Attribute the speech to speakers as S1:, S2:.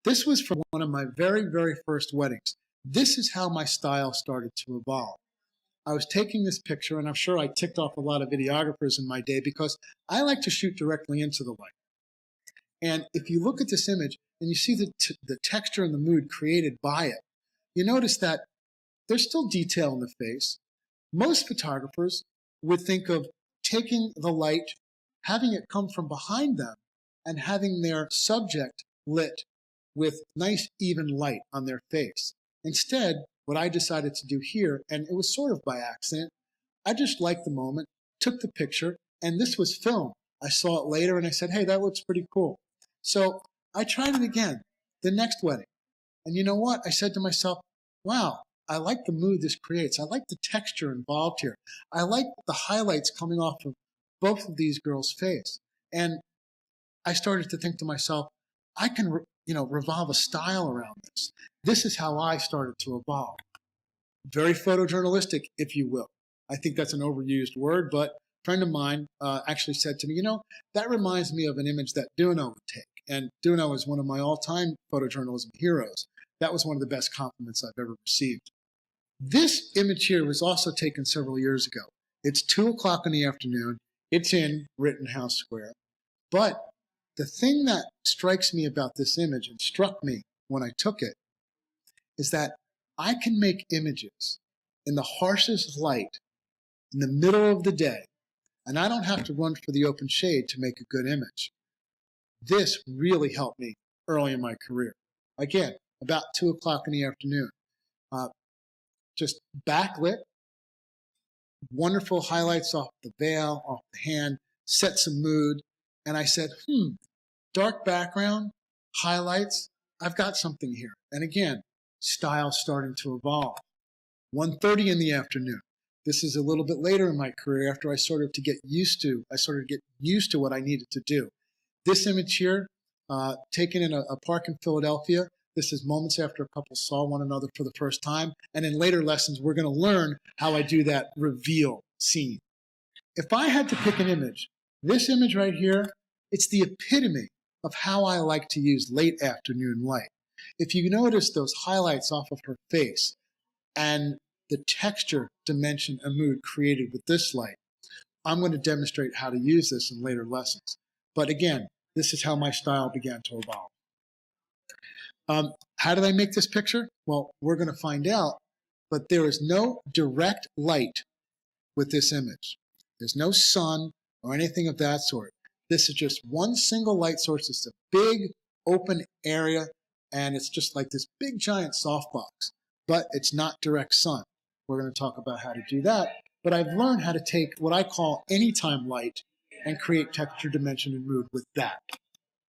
S1: This was from one of my very, very first weddings. This is how my style started to evolve. I was taking this picture, and I'm sure I ticked off a lot of videographers in my day because I like to shoot directly into the light. And if you look at this image and you see the texture and the mood created by it, you notice that there's still detail in the face. Most photographers would think of taking the light, having it come from behind them, and having their subject lit with nice even light on their face. Instead, what I decided to do here, and it was sort of by accident, I just liked the moment, took the picture, and this was film. I saw it later and I said, hey, that looks pretty cool. So I tried it again, the next wedding. And you know what? I said to myself, wow, I like the mood this creates. I like the texture involved here. I like the highlights coming off of both of these girls' face. And I started to think to myself, I can revolve a style around this. This is how I started to evolve. Very photojournalistic, if you will. I think that's an overused word, but a friend of mine actually said to me, that reminds me of an image that Duno would take. And Duno is one of my all-time photojournalism heroes. That was one of the best compliments I've ever received. This image here was also taken several years ago. It's 2 o'clock in the afternoon. It's in Rittenhouse Square. But the thing that strikes me about this image and struck me when I took it is that I can make images in the harshest light in the middle of the day, and I don't have to run for the open shade to make a good image. This really helped me early in my career. Again, about 2 o'clock in the afternoon. Just backlit, wonderful highlights off the veil, off the hand, set some mood, and I said, dark background, highlights, I've got something here. And again, style starting to evolve. 1:30 in the afternoon. This is a little bit later in my career after I started to get used to what I needed to do. This image here, taken in a park in Philadelphia. This is moments after a couple saw one another for the first time. And in later lessons, we're going to learn how I do that reveal scene. If I had to pick an image, this image right here, it's the epitome of how I like to use late afternoon light. If you notice those highlights off of her face and the texture, dimension, and mood created with this light, I'm going to demonstrate how to use this in later lessons. But again, this is how my style began to evolve. How did I make this picture? Well, we're going to find out, but there is no direct light with this image. There's no sun or anything of that sort. This is just one single light source. It's a big open area, and it's just like this big giant softbox, but it's not direct sun. We're going to talk about how to do that, but I've learned how to take what I call anytime light and create texture, dimension, and mood with that.